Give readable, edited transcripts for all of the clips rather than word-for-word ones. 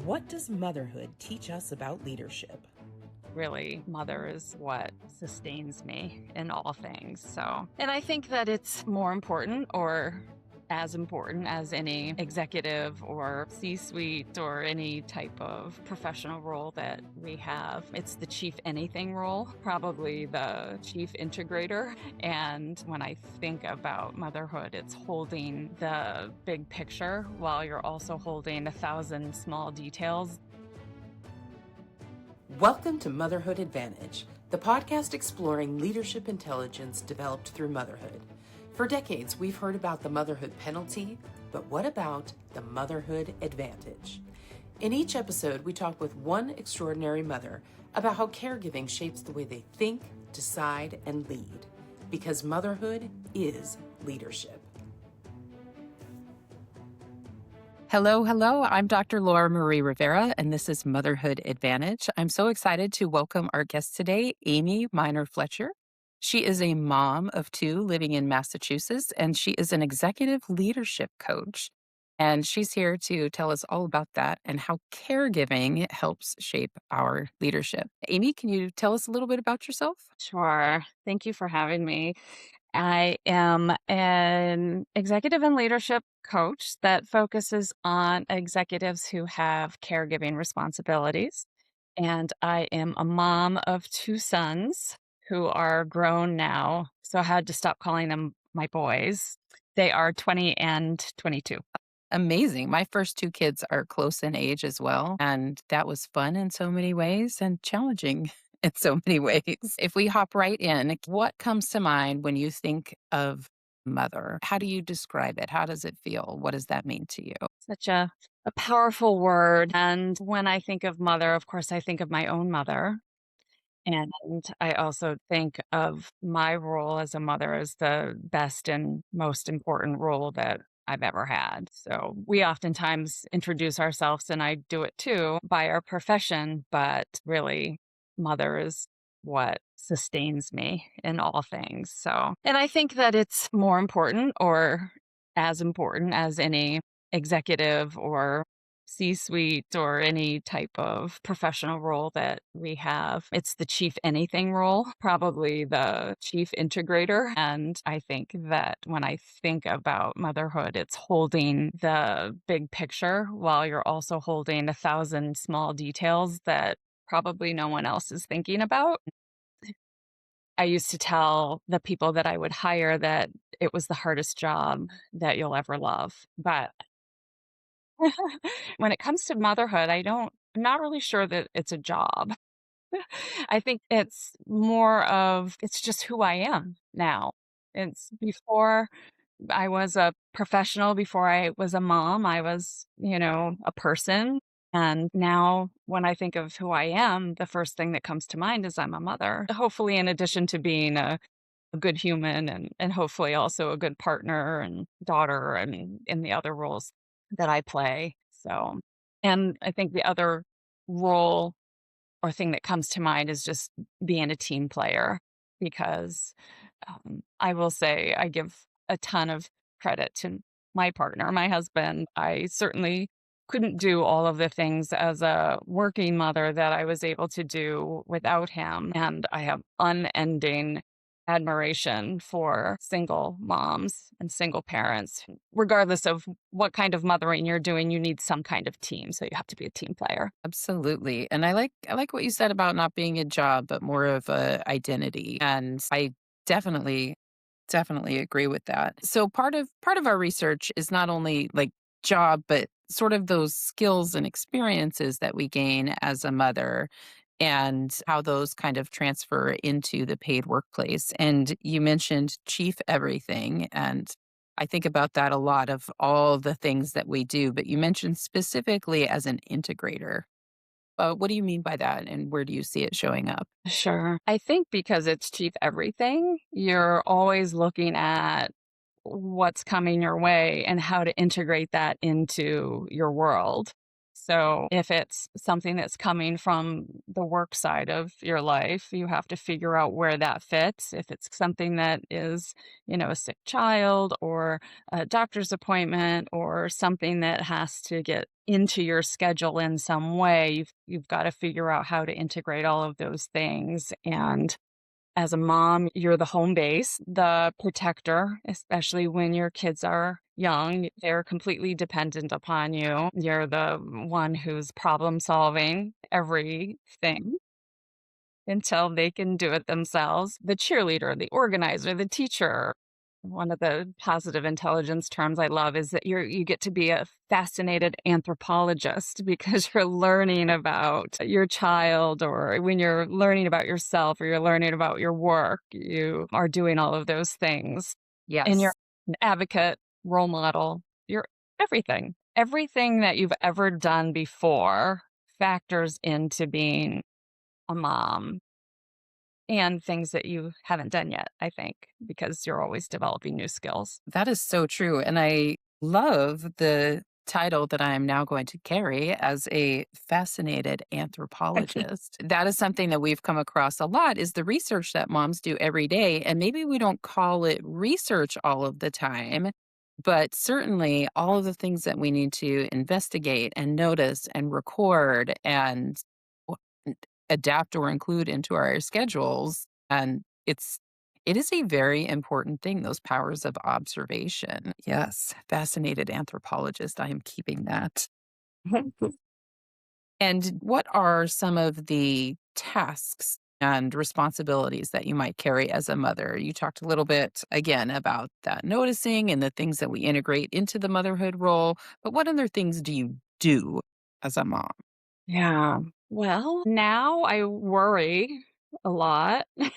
What does motherhood teach us about leadership? Really, mother is what sustains me in all things. And I think that it's more important or as important as any executive or C-suite or any type of professional role that we have. It's the chief anything role, probably the chief integrator. And when I think about motherhood, it's holding the big picture while you're also holding 1,000 small details. Welcome to Motherhood Advantage, the podcast exploring leadership intelligence developed through motherhood. For decades, we've heard about the motherhood penalty, but what about the motherhood advantage? In each episode, we talk with one extraordinary mother about how caregiving shapes the way they think, decide, and lead, because motherhood is leadership. Hello. I'm Dr. Laura Marie Rivera, and this is Motherhood Advantage. I'm so excited to welcome our guest today, Amy Miner-Fletcher. She is a mom of two living in Massachusetts, and she is an executive leadership coach. And she's here to tell us all about that and how caregiving helps shape our leadership. Amy, can you tell us a little bit about yourself? Sure. Thank you for having me. I am an executive and leadership coach that focuses on executives who have caregiving responsibilities. And I am a mom of two sons who are grown now. So I had to stop calling them my boys. They are 20 and 22. Amazing. My first two kids are close in age as well. And that was fun in so many ways and challenging in so many ways. If we hop right in, what comes to mind when you think of mother? How do you describe it? How does it feel? What does that mean to you? Such a powerful word. And when I think of mother, of course, I think of my own mother. And I also think of my role as a mother as the best and most important role that I've ever had. So we oftentimes introduce ourselves, and I do it too, by our profession, but really, mother is what sustains me in all things. And I think that it's more important or as important as any executive or C-suite or any type of professional role that we have. It's the chief anything role, probably the chief integrator. And I think that when I think about motherhood, it's holding the big picture while you're also holding 1,000 small details that probably no one else is thinking about. I used to tell the people that I would hire that it was the hardest job that you'll ever love. But when it comes to motherhood, I'm not really sure that it's a job. I think it's just who I am now. It's before I was a professional, before I was a mom, I was, a person. And now when I think of who I am, the first thing that comes to mind is I'm a mother. Hopefully, in addition to being a good human and hopefully also a good partner and daughter and in the other roles that I play. And I think the other role or thing that comes to mind is just being a team player because I will say I give a ton of credit to my partner, my husband. I certainly couldn't do all of the things as a working mother that I was able to do without him. And I have unending admiration for single moms and single parents. Regardless of what kind of mothering you're doing, you need some kind of team. So you have to be a team player. Absolutely. And I like what you said about not being a job, but more of a identity. And I definitely agree with that. So part of our research is not only like job, but sort of those skills and experiences that we gain as a mother and how those kind of transfer into the paid workplace. And you mentioned chief everything. And I think about that a lot of all the things that we do, but you mentioned specifically as an integrator. What do you mean by that? And where do you see it showing up? Sure. I think because it's chief everything, you're always looking at what's coming your way and how to integrate that into your world. So if it's something that's coming from the work side of your life, you have to figure out where that fits. If it's something that is, a sick child or a doctor's appointment or something that has to get into your schedule in some way, you've got to figure out how to integrate all of those things. And as a mom, you're the home base, the protector, especially when your kids are young. They're completely dependent upon you. You're the one who's problem solving everything until they can do it themselves. The cheerleader, the organizer, the teacher. One of the positive intelligence terms I love is that you get to be a fascinated anthropologist because you're learning about your child, or when you're learning about yourself or you're learning about your work, you are doing all of those things. And you're Yes. an advocate, role model, you're everything. Everything that you've ever done before factors into being a mom, and things that you haven't done yet, I think, because you're always developing new skills. That is so true. And I love the title that I am now going to carry as a fascinated anthropologist. That is something that we've come across a lot is the research that moms do every day. And maybe we don't call it research all of the time, but certainly all of the things that we need to investigate and notice and record and w- adapt or include into our schedules. And it is a very important thing, those powers of observation. Yes, fascinated anthropologist. I am keeping that. And what are some of the tasks and responsibilities that you might carry as a mother? You talked a little bit again about that noticing and the things that we integrate into the motherhood role, but what other things do you do as a mom? Yeah. Well, now I worry a lot. Well,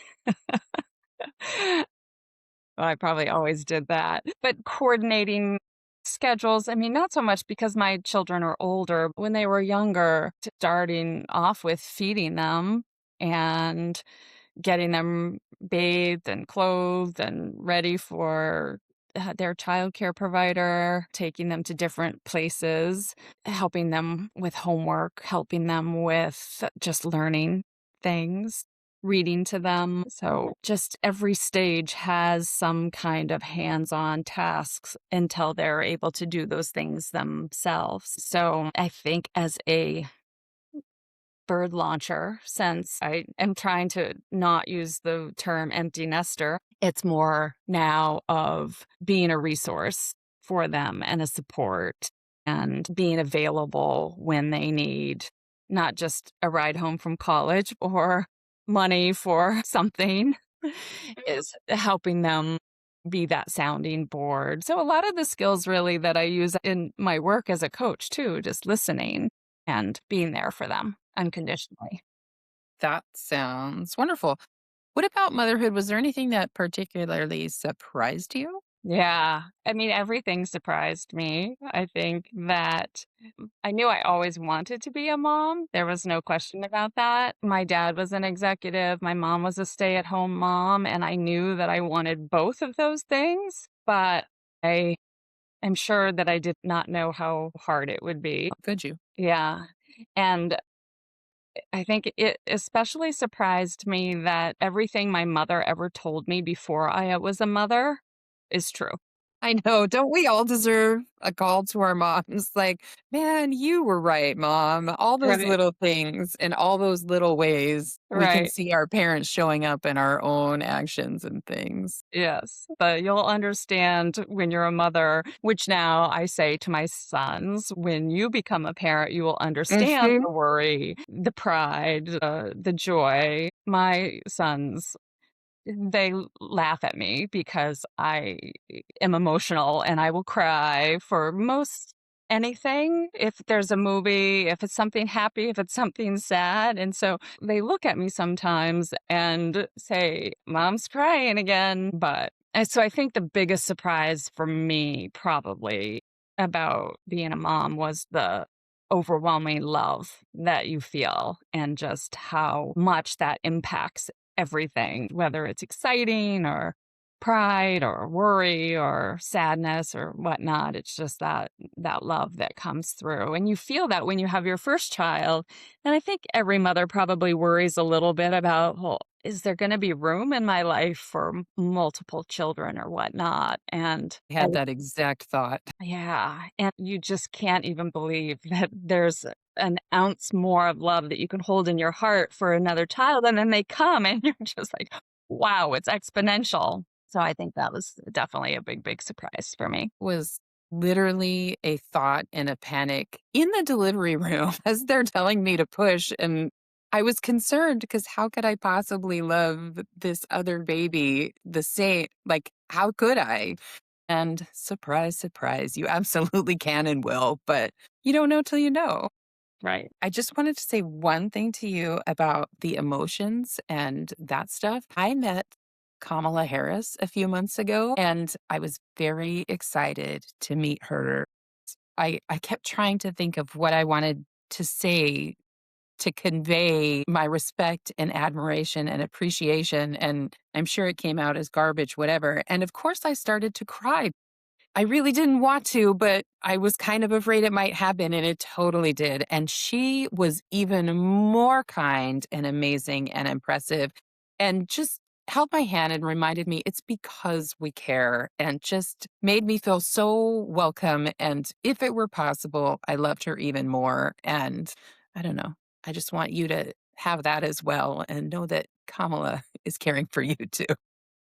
I probably always did that. But coordinating schedules, I mean, not so much because my children are older. When they were younger, starting off with feeding them and getting them bathed and clothed and ready for their childcare provider, taking them to different places, helping them with homework, helping them with just learning things, reading to them. So just every stage has some kind of hands-on tasks until they're able to do those things themselves. So I think as a bird launcher, since I am trying to not use the term empty nester. It's more now of being a resource for them and a support and being available when they need not just a ride home from college or money for something, is helping them be that sounding board. So a lot of the skills really that I use in my work as a coach too, just listening and being there for them unconditionally. That sounds wonderful. What about motherhood? Was there anything that particularly surprised you? Yeah. I mean, everything surprised me. I think that I knew I always wanted to be a mom. There was no question about that. My dad was an executive, my mom was a stay at home mom, and I knew that I wanted both of those things. But I am sure that I did not know how hard it would be. Could you? Yeah. And I think it especially surprised me that everything my mother ever told me before I was a mother is true. I know. Don't we all deserve a call to our moms? Like, man, you were right, mom. All those Right. little things and all those little ways we can Right. see our parents showing up in our own actions and things. Yes. But you'll understand when you're a mother, which now I say to my sons, when you become a parent, you will understand Hmm. the worry, the pride, the joy. My sons, they laugh at me because I am emotional and I will cry for most anything. If there's a movie, if it's something happy, if it's something sad. And so they look at me sometimes and say, Mom's crying again. But and so I think the biggest surprise for me, probably about being a mom, was the overwhelming love that you feel and just how much that impacts everything, whether it's exciting or pride or worry or sadness or whatnot. It's just that love that comes through. And you feel that when you have your first child. And I think every mother probably worries a little bit about, well, is there going to be room in my life for multiple children or whatnot? And I had that exact thought. yeah, and you just can't even believe that there's an ounce more of love that you can hold in your heart for another child, and then they come and you're just like, "Wow, it's exponential." So I think that was definitely a big, big surprise for me. Was literally a thought and a panic in the delivery room as they're telling me to push, and I was concerned because how could I possibly love this other baby the same like, how could I? And surprise, surprise, you absolutely can and will, but you don't know till you know. Right. I just wanted to say one thing to you about the emotions and that stuff. I met Kamala Harris a few months ago, and I was very excited to meet her. I kept trying to think of what I wanted to say to convey my respect and admiration and appreciation, and I'm sure it came out as garbage, whatever. And of course, I started to cry. I really didn't want to, but I was kind of afraid it might happen, and it totally did. And she was even more kind and amazing and impressive and just held my hand and reminded me it's because we care and just made me feel so welcome. And if it were possible, I loved her even more. And I don't know. I just want you to have that as well and know that Kamala is caring for you too.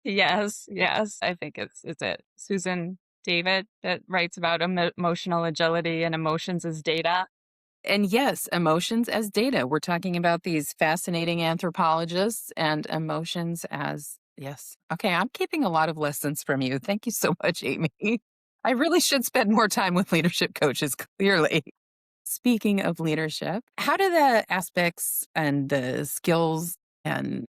Yes, yes. I think it's it Susan David that writes about emotional agility and emotions as data. And yes, emotions as data. We're talking about these fascinating anthropologists and emotions as yes. Okay, I'm keeping a lot of lessons from you. Thank you so much, Amy. I really should spend more time with leadership coaches, clearly. Speaking of leadership, how do the aspects and the skills and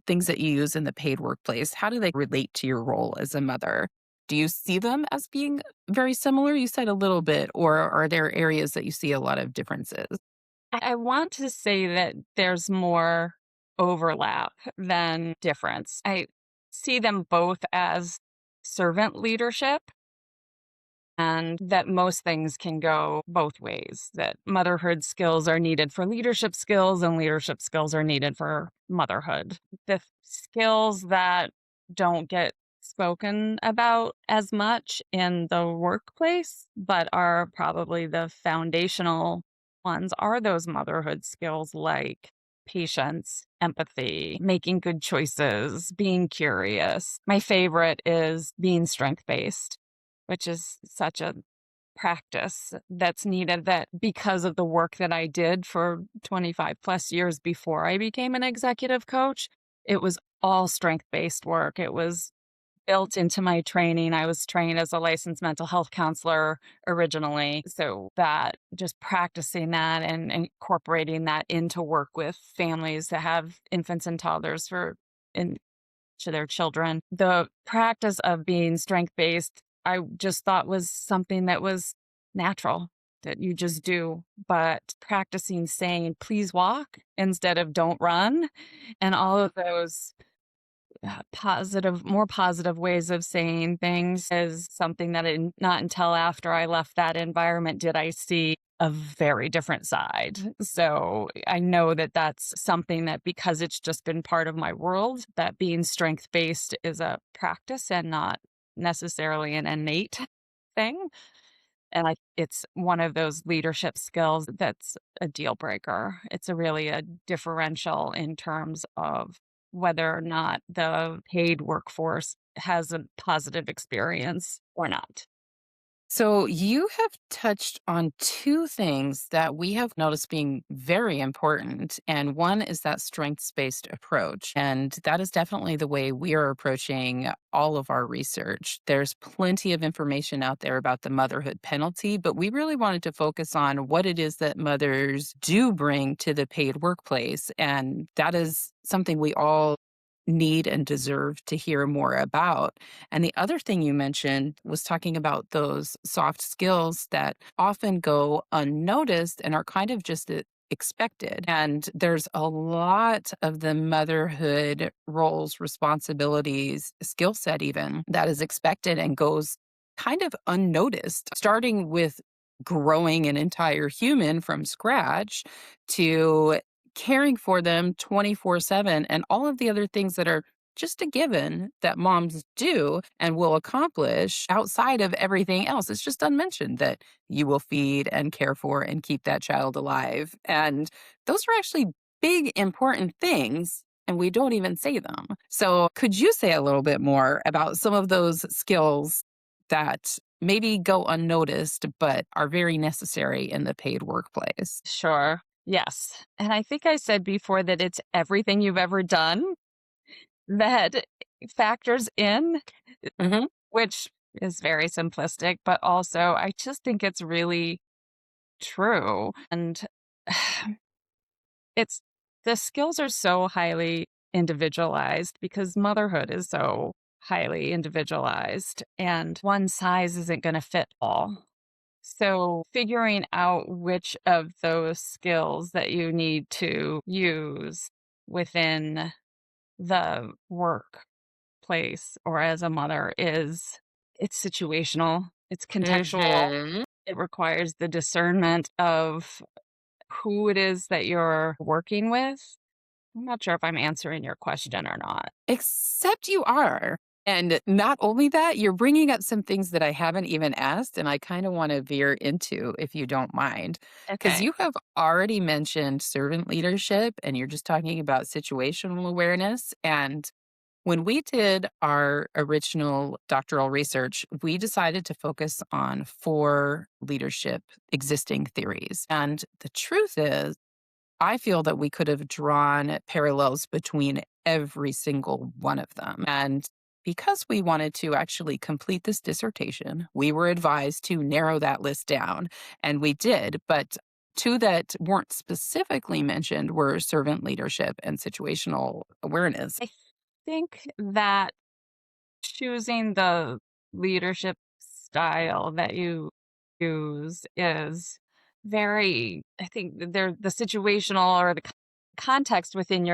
things that you use in the paid workplace, how do they relate to your role as a mother? Do you see them as being very similar? You said a little bit, or are there areas that you see a lot of differences? I want to say that there's more overlap than difference. I see them both as servant leadership and that most things can go both ways, that motherhood skills are needed for leadership skills and leadership skills are needed for motherhood. The skills that don't get spoken about as much in the workplace, but are probably the foundational ones, are those motherhood skills like patience, empathy, making good choices, being curious. My favorite is being strength based, which is such a practice that's needed, that because of the work that I did for 25 plus years before I became an executive coach, it was all strength based work. It was built into my training. I was trained as a licensed mental health counselor originally. So that just practicing that and incorporating that into work with families that have infants and toddlers for in to their children. The practice of being strength based, I just thought was something that was natural that you just do. But practicing saying, please walk instead of don't run, and all of those more positive ways of saying things is something that not until after I left that environment did I see a very different side. So I know that that's something that, because it's just been part of my world, that being strength based is a practice and not necessarily an innate thing. And it's one of those leadership skills that's a deal breaker. It's really a differential in terms of whether or not the paid workforce has a positive experience or not. So, you have touched on two things that we have noticed being very important. And one is that strengths based approach. And that is definitely the way we are approaching all of our research. There's plenty of information out there about the motherhood penalty, but we really wanted to focus on what it is that mothers do bring to the paid workplace. And that is something we all need and deserve to hear more about. And the other thing you mentioned was talking about those soft skills that often go unnoticed and are kind of just expected. And there's a lot of the motherhood roles, responsibilities, skill set, even that is expected and goes kind of unnoticed, starting with growing an entire human from scratch to caring for them 24/7 and all of the other things that are just a given that moms do and will accomplish outside of everything else. It's just unmentioned that you will feed and care for and keep that child alive. And those are actually big, important things. And we don't even say them. So, could you say a little bit more about some of those skills that maybe go unnoticed, but are very necessary in the paid workplace? Sure. Yes. And I think I said before that it's everything you've ever done that factors in, Hmm. which is very simplistic, but also I just think it's really true. And it's the skills are so highly individualized because motherhood is so highly individualized, and one size isn't going to fit all. So, figuring out which of those skills that you need to use within the workplace or as a mother is it's situational, it's contextual. Hmm. It requires the discernment of who it is that you're working with. I'm not sure if I'm answering your question or not. Except you are. And not only that, you're bringing up some things that I haven't even asked, and I kind of want to veer into if you don't mind. Because Okay. you have already mentioned servant leadership, and you're just talking about situational awareness. And when we did our original doctoral research, we decided to focus on four leadership existing theories. And the truth is, I feel that we could have drawn parallels between every single one of them. And because we wanted to actually complete this dissertation, we were advised to narrow that list down. And we did. But two that weren't specifically mentioned were servant leadership and situational awareness. I think that choosing the leadership style that you use is very I think that they're the situational or the context within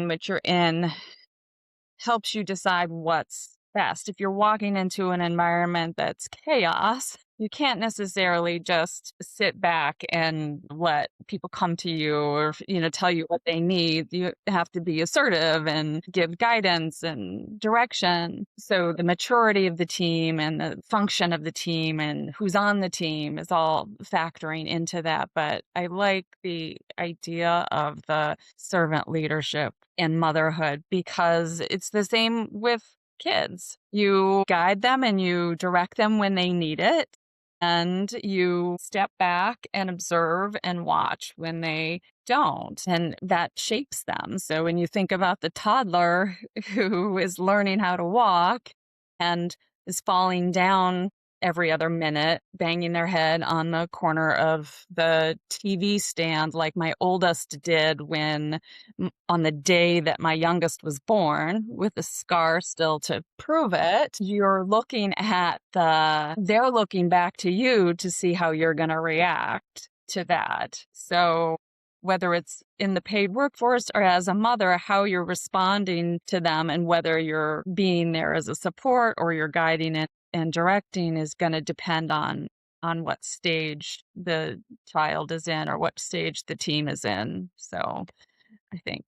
which you're in helps you decide what's best. If you're walking into an environment that's chaos, you can't necessarily just sit back and let people come to you or, tell you what they need. You have to be assertive and give guidance and direction. So the maturity of the team and the function of the team and who's on the team is all factoring into that. But I like the idea of the servant leadership in motherhood because it's the same with kids. You guide them and you direct them when they need it. And you step back and observe and watch when they don't. And that shapes them. So when you think about the toddler who is learning how to walk and is falling down every other minute, banging their head on the corner of the TV stand, like my oldest did on the day that my youngest was born, with a scar still to prove it. They're looking back to you to see how you're going to react to that. So whether it's in the paid workforce or as a mother, how you're responding to them and whether you're being there as a support or you're guiding it and directing is going to depend on what stage the child is in or what stage the team is in. So I think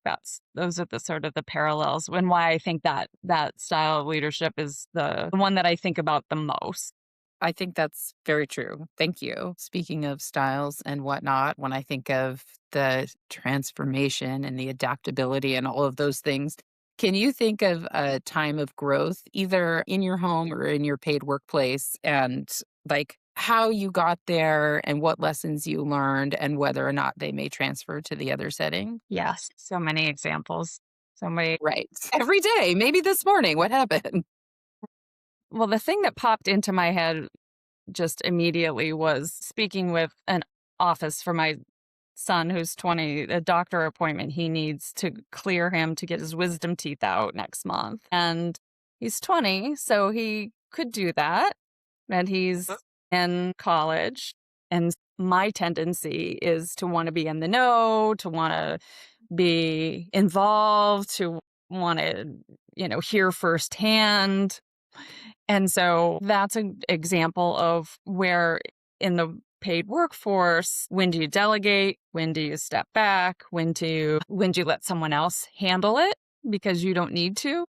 those are the sort of the parallels and why I think that style of leadership is the one that I think about the most. I think that's very true. Thank you. Speaking of styles and whatnot, when I think of the transformation and the adaptability and all of those things, can you think of a time of growth, either in your home or in your paid workplace, and like how you got there and what lessons you learned and whether or not they may transfer to the other setting? Yes, so many examples. So many. Right. Every day, maybe this morning, what happened? Well, the thing that popped into my head just immediately was speaking with an office for my son who's 20, a doctor appointment he needs to clear him to get his wisdom teeth out next month. And he's 20, so he could do that. And he's in college. And my tendency is to want to be in the know, to want to be involved, to want to, hear firsthand. And so that's an example of where in the paid workforce, when do you delegate? When do you step back? When do you let someone else handle it because you don't need to?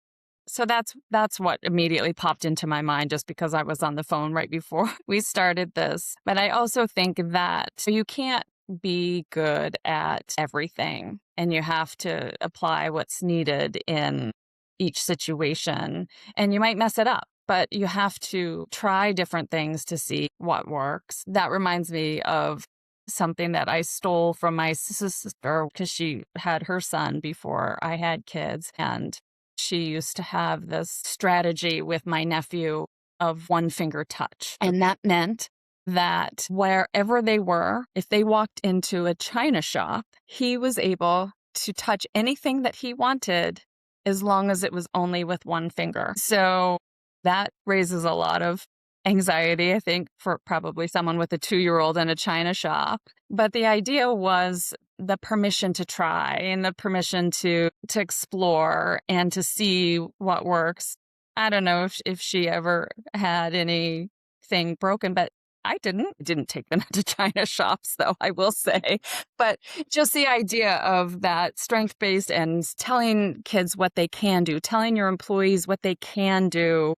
So that's what immediately popped into my mind just because I was on the phone right before we started this. But I also think that you can't be good at everything and you have to apply what's needed in each situation and you might mess it up. But you have to try different things to see what works. That reminds me of something that I stole from my sister because she had her son before I had kids. And she used to have this strategy with my nephew of one finger touch. And that meant that wherever they were, if they walked into a china shop, he was able to touch anything that he wanted as long as it was only with one finger. So that raises a lot of anxiety, I think, for probably someone with a 2-year-old in a china shop. But the idea was the permission to try and the permission to explore and to see what works. I don't know if she ever had anything broken, but I didn't take them to china shops, though, I will say. But just the idea of that strength-based and telling kids what they can do, telling your employees what they can do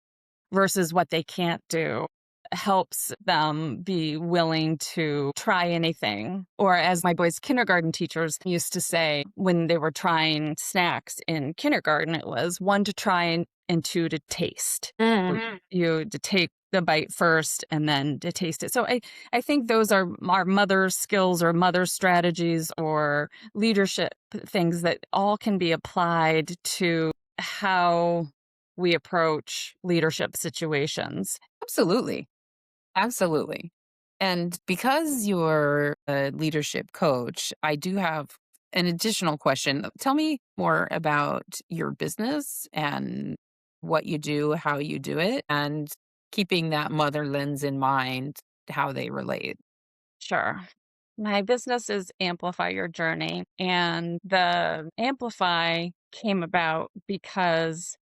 versus what they can't do helps them be willing to try anything. Or as my boys' kindergarten teachers used to say when they were trying snacks in kindergarten, it was 1 to try and 2 to taste. You to take the bite first and then to taste it. So I think those are our mother skills or mother strategies or leadership things that all can be applied to how we approach leadership situations. Absolutely. Absolutely. And because you're a leadership coach, I do have an additional question. Tell me more about your business and what you do, how you do it, and keeping that mother lens in mind, how they relate. Sure. My business is Amplify Your Journey, and the Amplify came about because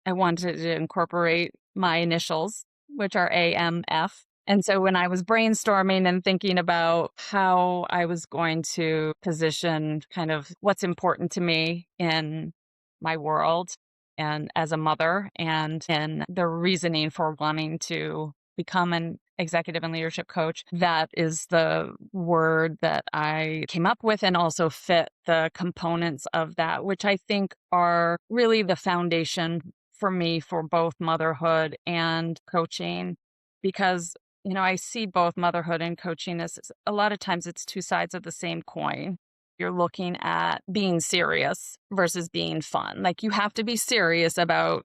I wanted to incorporate my initials, which are AMF. And so when I was brainstorming and thinking about how I was going to position kind of what's important to me in my world and as a mother and in the reasoning for wanting to become an executive and leadership coach, that is the word that I came up with and also fit the components of that, which I think are really the foundation for me for both motherhood and coaching because I see both motherhood and coaching as a lot of times it's two sides of the same coin. You're looking at being serious versus being fun. Like you have to be serious about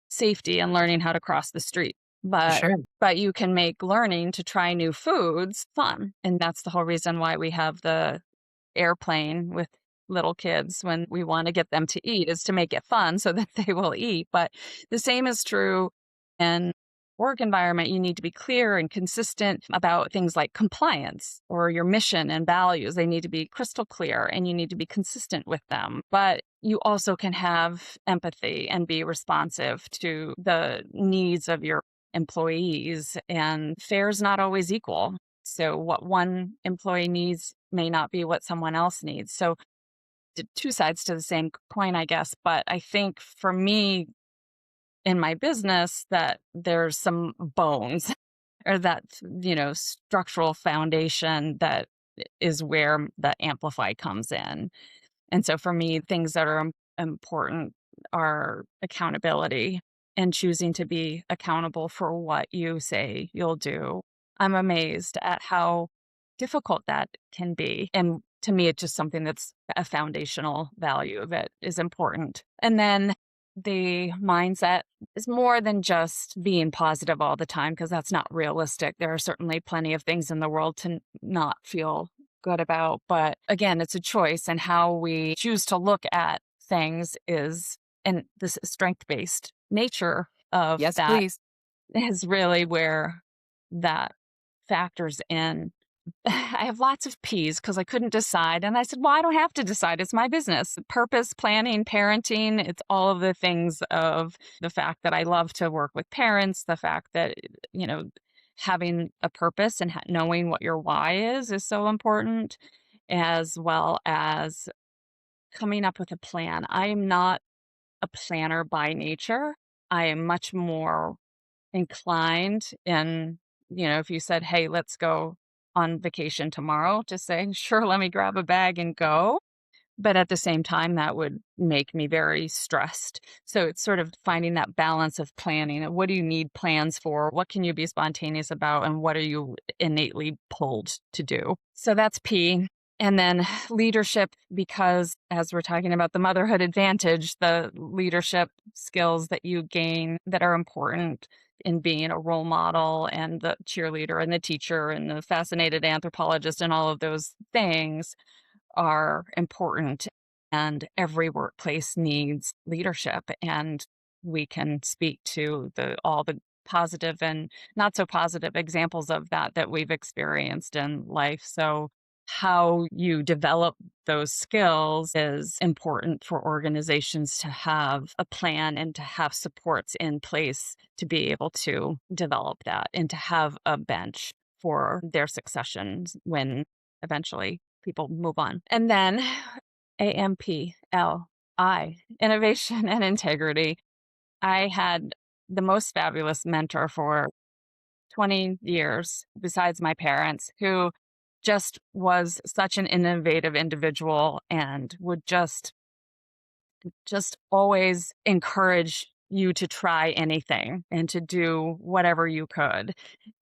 safety and learning how to cross the street. For But sure. but you can make learning to try new foods fun. And that's the whole reason why we have the airplane with little kids when we want to get them to eat is to make it fun so that they will eat. But the same is true in work environment. You need to be clear and consistent about things like compliance or your mission and values. They need to be crystal clear and you need to be consistent with them. But you also can have empathy and be responsive to the needs of your employees, and fare's not always equal. So what one employee needs may not be what someone else needs. So two sides to the same coin, I guess. But I think for me in my business that there's some bones or that, structural foundation that is where the amplify comes in. And so for me, things that are important are accountability and choosing to be accountable for what you say you'll do. I'm amazed at how difficult that can be. And to me, it's just something that's a foundational value that is important. And then the mindset is more than just being positive all the time, because that's not realistic. There are certainly plenty of things in the world to not feel good about. But again, it's a choice, and how we choose to look at things is, and this strength based nature of Yes, that please. is really where that factors in. I have lots of P's because I couldn't decide. And I said, well, I don't have to decide. It's my business. Purpose, planning, parenting. It's all of the things of the fact that I love to work with parents, the fact that, you know, having a purpose and knowing what your why is so important, as well as coming up with a plan. I am not a planner by nature. I am much more inclined and, if you said, "Hey, let's go on vacation tomorrow," just saying, "Sure, let me grab a bag and go." But at the same time, that would make me very stressed. So it's sort of finding that balance of planning. What do you need plans for? What can you be spontaneous about? And what are you innately pulled to do? So that's P. And then leadership, because as we're talking about the motherhood advantage, the leadership skills that you gain that are important in being a role model and the cheerleader and the teacher and the fascinated anthropologist and all of those things are important, and every workplace needs leadership, and we can speak to the all the positive and not so positive examples of that we've experienced in life. So how you develop those skills is important for organizations to have a plan and to have supports in place to be able to develop that and to have a bench for their successions when eventually people move on. And then AMPLI, innovation and integrity. I had the most fabulous mentor for 20 years, besides my parents, who just was such an innovative individual and would just always encourage you to try anything and to do whatever you could,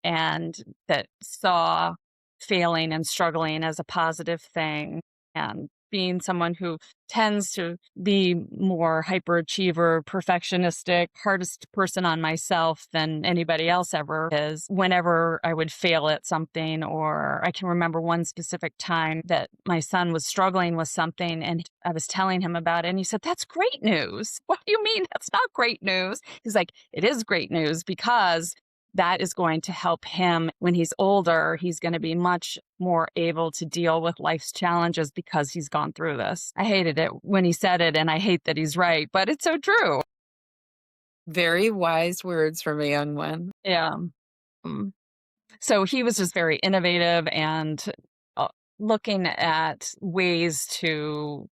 and that saw failing and struggling as a positive thing. And being someone who tends to be more hyperachiever, perfectionistic, hardest person on myself than anybody else ever is, whenever I would fail at something, or I can remember one specific time that my son was struggling with something and I was telling him about it and he said, "That's great news." "What do you mean that's not great news?" He's like, "It is great news because that is going to help him when he's older. He's going to be much more able to deal with life's challenges because he's gone through this." I hated it when he said it, and I hate that he's right, but it's so true. Very wise words from a young one. Yeah. Mm. So he was just very innovative and uh, looking at ways to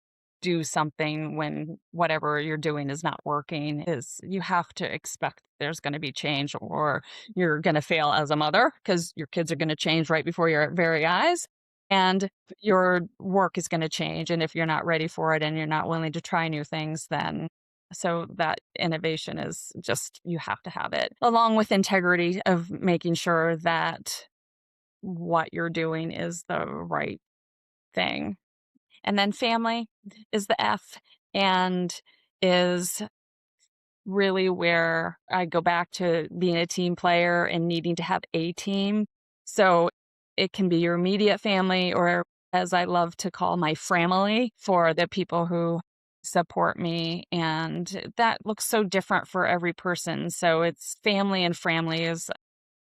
do something when whatever you're doing is not working. Is you have to expect there's going to be change or you're going to fail as a mother because your kids are going to change right before your very eyes, and your work is going to change. And if you're not ready for it and you're not willing to try new things, then so that innovation is just, you have to have it along with integrity of making sure that what you're doing is the right thing. And then family is the F, and is really where I go back to being a team player and needing to have a team. So it can be your immediate family, or as I love to call my family, for the people who support me. And that looks so different for every person. So it's family, and family is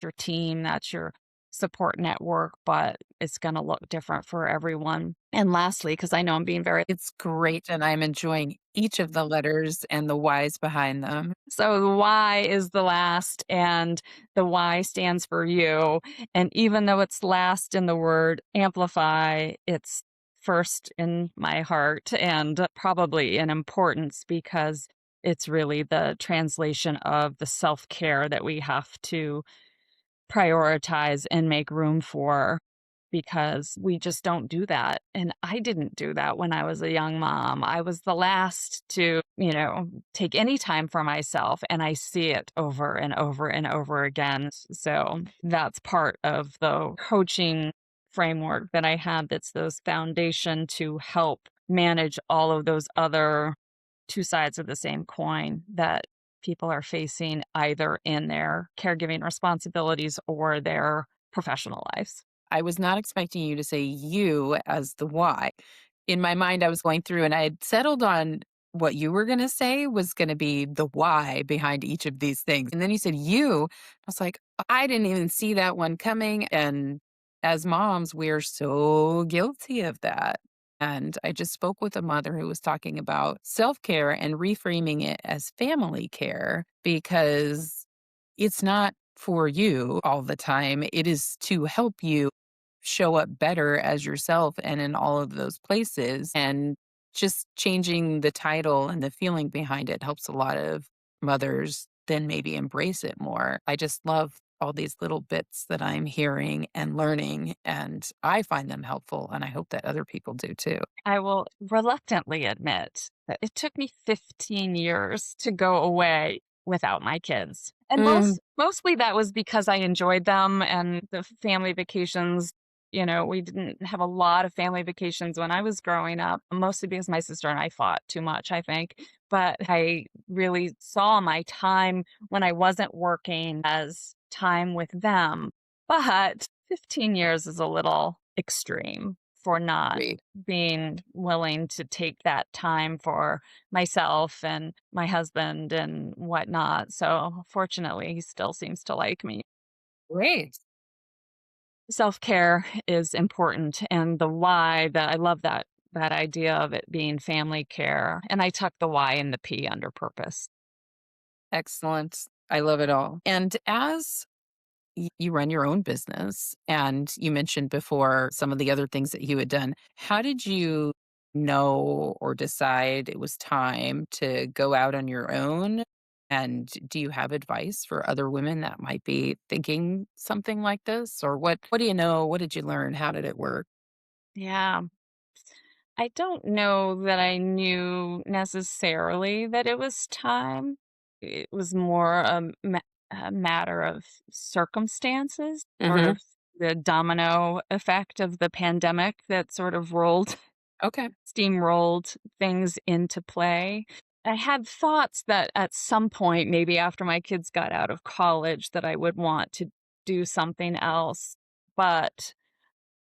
your team, that's your support network, but it's going to look different for everyone. And lastly, because I know I'm being very, It's great, and I'm enjoying each of the letters and the whys behind them. so the Y is the last, and the Y stands for you. And even though it's last in the word amplify, it's first in my heart and probably in importance because it's really the translation of the self care that we have to prioritize and make room for, because we just don't do that. And I didn't do that when I was a young mom. I was the last to, take any time for myself. And I see it over and over and over again. So that's part of the coaching framework that I have. That's those foundation to help manage all of those other two sides of the same coin that people are facing either in their caregiving responsibilities or their professional lives. I was not expecting you to say "you" as the "why." In my mind, I was going through and I had settled on what you were gonna say was gonna be the why behind each of these things, and then you said "you." I was like, "I didn't even see that one coming," and as moms, we're so guilty of that. And I just spoke with a mother who was talking about self care and reframing it as family care because it's not for you all the time. It is to help you show up better as yourself and in all of those places. And just changing the title and the feeling behind it helps a lot of mothers then maybe embrace it more. I just love all these little bits that I'm hearing and learning, and I find them helpful, and I hope that other people do too. I will reluctantly admit that it took me 15 years to go away without my kids. And Mm, mostly that was because I enjoyed them and the family vacations. We didn't have a lot of family vacations when I was growing up, mostly because my sister and I fought too much, I think. But I really saw my time when I wasn't working as time with them. But 15 years is a little extreme for not Agreed. being willing to take that time for myself and my husband and whatnot. So fortunately, he still seems to like me. Great. Self care is important, and the why that I love that idea of it being family care. And I tuck the Y and the P under purpose. Excellent. I love it all. And as you run your own business, and you mentioned before some of the other things that you had done. How did you know or decide it was time to go out on your own? And do you have advice for other women that might be thinking something like this? Or what do you know? What did you learn? How did it work? Yeah. I don't know that I knew necessarily that it was time. It was more a matter of circumstances, sort Hmm. of the domino effect of the pandemic that sort of Okay. steamrolled things into play. I had thoughts that at some point, maybe after my kids got out of college, that I would want to do something else. But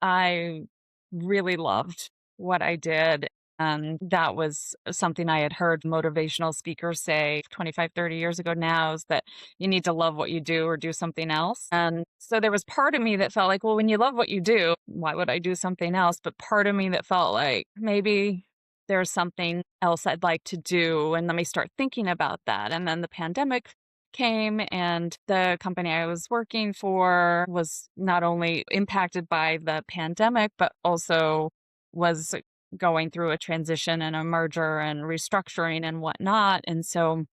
I really loved what I did. And that was something I had heard motivational speakers say 25, 30 years ago now is that you need to love what you do or do something else. And so there was part of me that felt like, well, when you love what you do, why would I do something else? But part of me that felt like maybe there's something else I'd like to do. And let me start thinking about that. And then the pandemic came and the company I was working for was not only impacted by the pandemic, but also was going through a transition and a merger and restructuring and whatnot. And so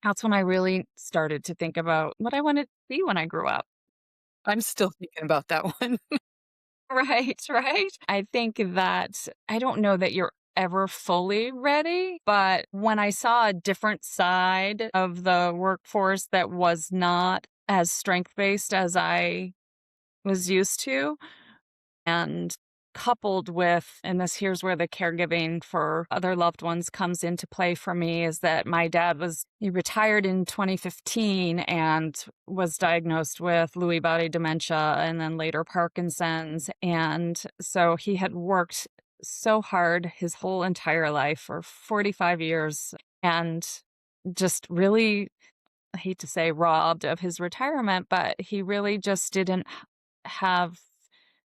that's when I really started to think about what I wanted to be when I grew up. I'm still thinking about that one. Right, right. I think that I don't know that you're ever fully ready, but when I saw a different side of the workforce that was not as strength based as I was used to, and coupled with, and this here's where the caregiving for other loved ones comes into play for me, is that my dad he retired in 2015 and was diagnosed with Lewy body dementia and then later Parkinson's. And so he had worked so hard his whole entire life for 45 years and just really, I hate to say robbed of his retirement, but he really just didn't have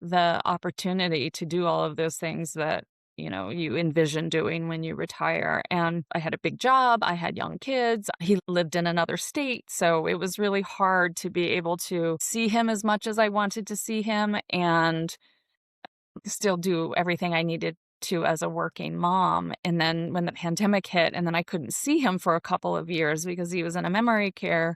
the opportunity to do all of those things that, you envision doing when you retire. And I had a big job, I had young kids, he lived in another state. So it was really hard to be able to see him as much as I wanted to see him and still do everything I needed to as a working mom. And then when the pandemic hit, and then I couldn't see him for a couple of years because he was in a memory care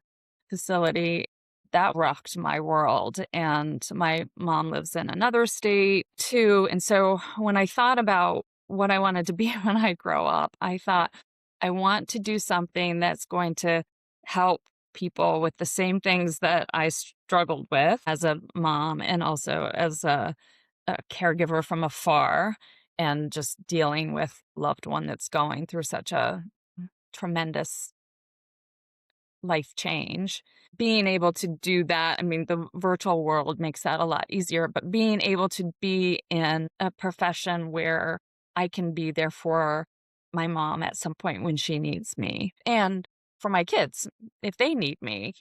facility, that rocked my world. And my mom lives in another state too. And so when I thought about what I wanted to be when I grow up, I thought, I want to do something that's going to help people with the same things that I struggled with as a mom and also as a caregiver from afar and just dealing with loved one that's going through such a tremendous life change. Being able to do that, I mean, the virtual world makes that a lot easier, but being able to be in a profession where I can be there for my mom at some point when she needs me and for my kids if they need me.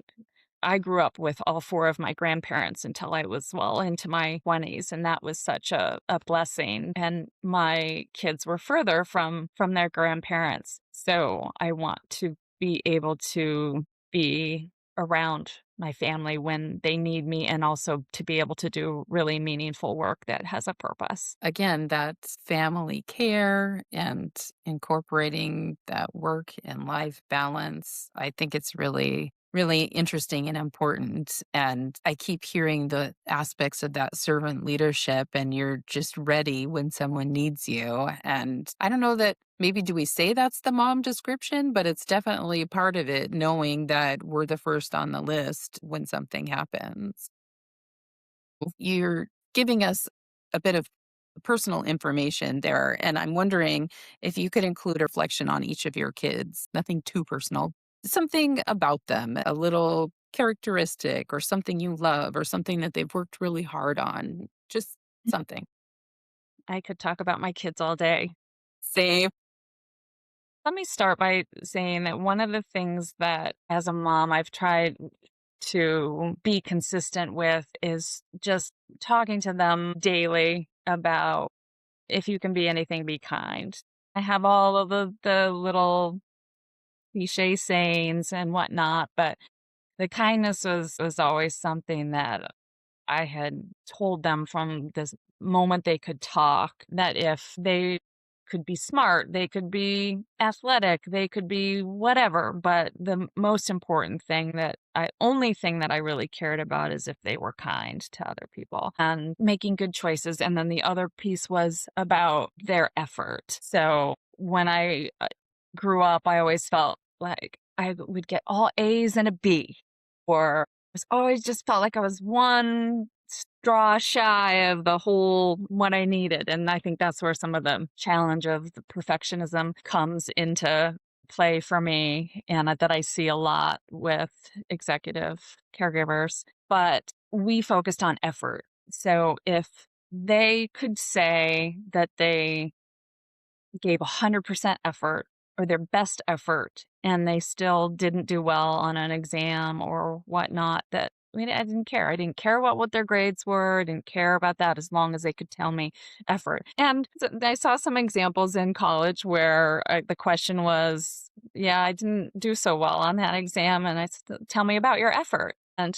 I grew up with all 4 of my grandparents until I was well into my 20s, and that was such a blessing, and my kids were further from their grandparents. So, I want to be able to be around my family when they need me and also to be able to do really meaningful work that has a purpose. Again, that's family care and incorporating that work and life balance. I think it's really, really interesting and important. And I keep hearing the aspects of that servant leadership, and you're just ready when someone needs you. And I don't know that maybe do we say that's the mom description, but it's definitely part of it, knowing that we're the first on the list when something happens. You're giving us a bit of personal information there, and I'm wondering if you could include a reflection on each of your kids, nothing too personal, something about them, a little characteristic or something you love or something that they've worked really hard on, just something. I could talk about my kids all day. Same. Let me start by saying that one of the things that as a mom I've tried to be consistent with is just talking to them daily about if you can be anything, be kind. I have all of the little cliche sayings and whatnot, but the kindness was always something that I had told them from this moment they could talk that if they could be smart, they could be athletic, they could be whatever. But the most important thing only thing that I really cared about is if they were kind to other people and making good choices. And then the other piece was about their effort. So when I grew up, I always felt like I would get all A's and a B, or was always just felt like I was one straw shy of the whole what I needed. And I think that's where some of the challenge of the perfectionism comes into play for me, and that I see a lot with executive caregivers. But we focused on effort. So if they could say that they gave 100% effort or their best effort and they still didn't do well on an exam or whatnot, that I mean, I didn't care. I didn't care what their grades were. I didn't care about that as long as they could tell me effort. And I saw some examples in college where the question was, yeah, I didn't do so well on that exam. And I said, tell me about your effort. And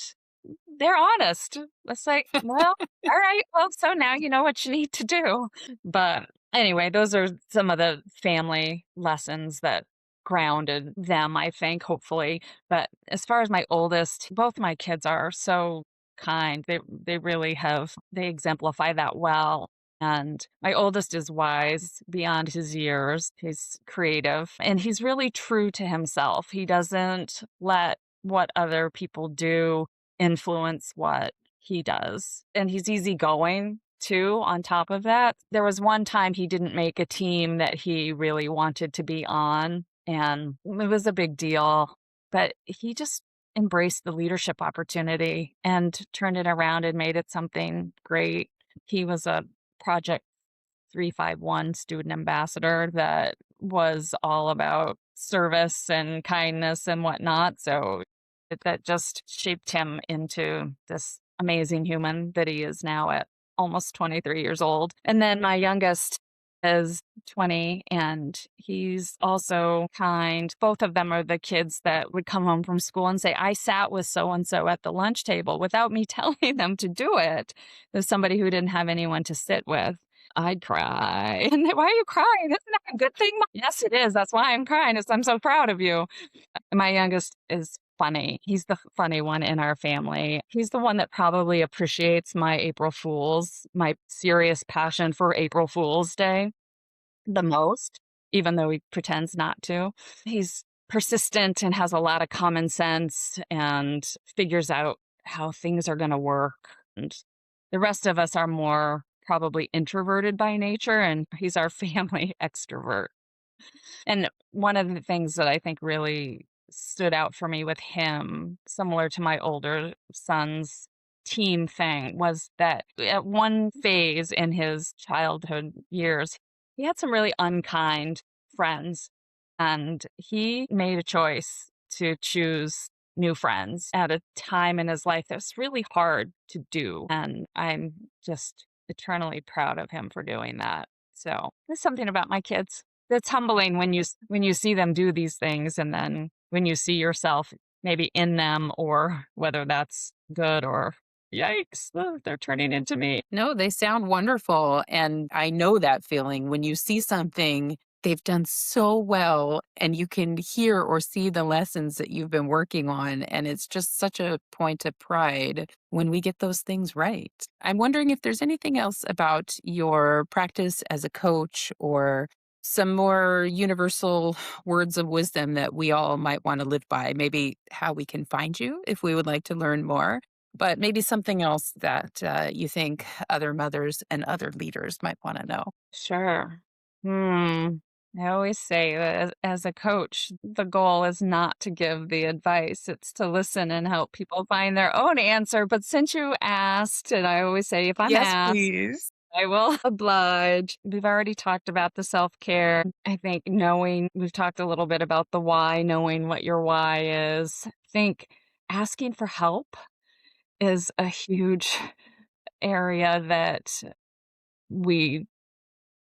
they're honest. It's like, well, all right. Well, so now you know what you need to do. But anyway, those are some of the family lessons that grounded them, I think, hopefully. But as far as my oldest, both my kids are so kind. They really they exemplify that well. And my oldest is wise beyond his years. He's creative and he's really true to himself. He doesn't let what other people do influence what he does. And he's easygoing too, on top of that. There was one time he didn't make a team that he really wanted to be on, and it was a big deal. But he just embraced the leadership opportunity and turned it around and made it something great. He was a Project 351 student ambassador that was all about service and kindness and whatnot. So that just shaped him into this amazing human that he is now at almost 23 years old. And then my youngest is 20 and he's also kind. Both of them are the kids that would come home from school and say, I sat with so and so at the lunch table without me telling them to do it. There's somebody who didn't have anyone to sit with. I'd cry. And why are you crying? Isn't that a good thing? Yes, it is. That's why I'm crying. I'm so proud of you. My youngest is funny. He's the funny one in our family. He's the one that probably appreciates my April Fools, my serious passion for April Fool's Day the most, even though he pretends not to. He's persistent and has a lot of common sense and figures out how things are going to work. And the rest of us are more probably introverted by nature, and he's our family extrovert. And one of the things that I think really stood out for me with him, similar to my older son's team thing, was that at one phase in his childhood years, he had some really unkind friends. And he made a choice to choose new friends at a time in his life that's really hard to do. And I'm just eternally proud of him for doing that. So there's something about my kids that's humbling when when you see them do these things, and then when you see yourself maybe in them, or whether that's good or yikes, oh, they're turning into me. No, they sound wonderful. And I know that feeling when you see something they've done so well and you can hear or see the lessons that you've been working on. And it's just such a point of pride when we get those things right. I'm wondering if there's anything else about your practice as a coach or some more universal words of wisdom that we all might want to live by. Maybe how we can find you if we would like to learn more, but maybe something else that you think other mothers and other leaders might want to know. Sure. Hmm. I always say that as a coach, the goal is not to give the advice, it's to listen and help people find their own answer. But since you asked, and I always say, if I'm Yes, asked, please. I will oblige. We've already talked about the self care. I think knowing, we've talked a little bit about the why, knowing what your why is. I think asking for help is a huge area that we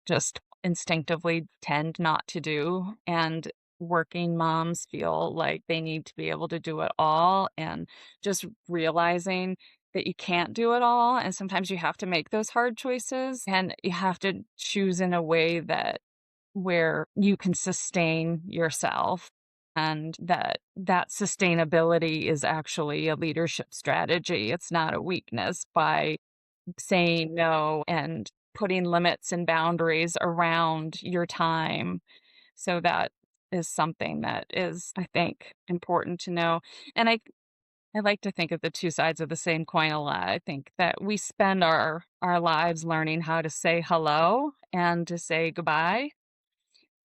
just instinctively tend not to do. And working moms feel like they need to be able to do it all, and just realizing that you can't do it all. And sometimes you have to make those hard choices, and you have to choose in a way that where you can sustain yourself, and that sustainability is actually a leadership strategy. It's not a weakness. By saying no and putting limits and boundaries around your time. So that is something that is, I think, important to know. And I like to think of the two sides of the same coin a lot. I think that we spend our lives learning how to say hello and to say goodbye.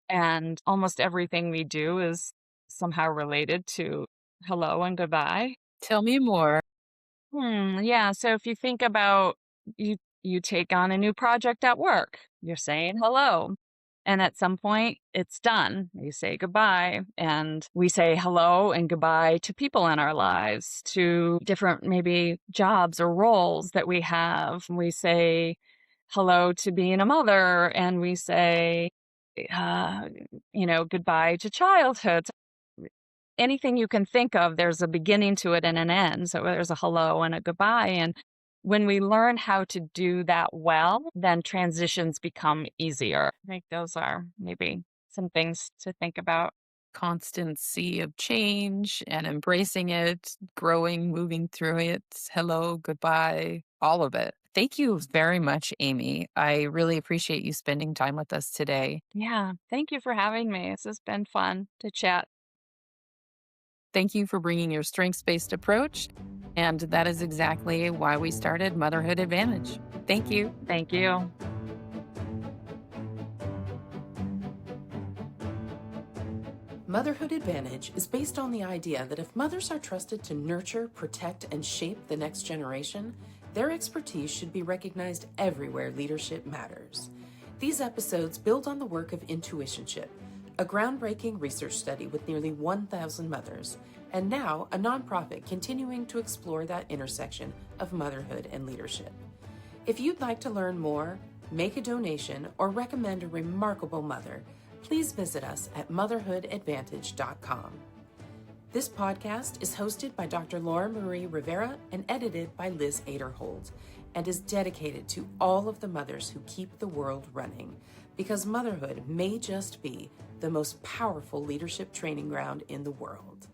And almost everything we do is somehow related to hello and goodbye. Tell me more. Yeah, so if you think about, you take on a new project at work, you're saying hello. And at some point it's done. You say goodbye, and we say hello and goodbye to people in our lives, to different maybe jobs or roles that we have. We say hello to being a mother, and we say uh, goodbye to childhood. Anything you can think of, there's a beginning to it and an end. So there's a hello and a goodbye. And when we learn how to do that well, then transitions become easier. I think those are maybe some things to think about. Constant sea of change and embracing it, growing, moving through it. Hello, goodbye, all of it. Thank you very much, Amy. I really appreciate you spending time with us today. Yeah. Thank you for having me. This has been fun to chat. Thank you for bringing your strengths based approach. And that is exactly why we started Motherhood Advantage. Thank you. Thank you. Motherhood Advantage is based on the idea that if mothers are trusted to nurture, protect, and shape the next generation, their expertise should be recognized everywhere leadership matters. These episodes build on the work of Intuitionship, a groundbreaking research study with nearly 1,000 mothers, and now a nonprofit continuing to explore that intersection of motherhood and leadership. If you'd like to learn more, make a donation, or recommend a remarkable mother, please visit us at motherhoodadvantage.com. This podcast is hosted by Dr. Laura Marie Rivera and edited by Liz Aderhold, and is dedicated to all of the mothers who keep the world running, because motherhood may just be the most powerful leadership training ground in the world.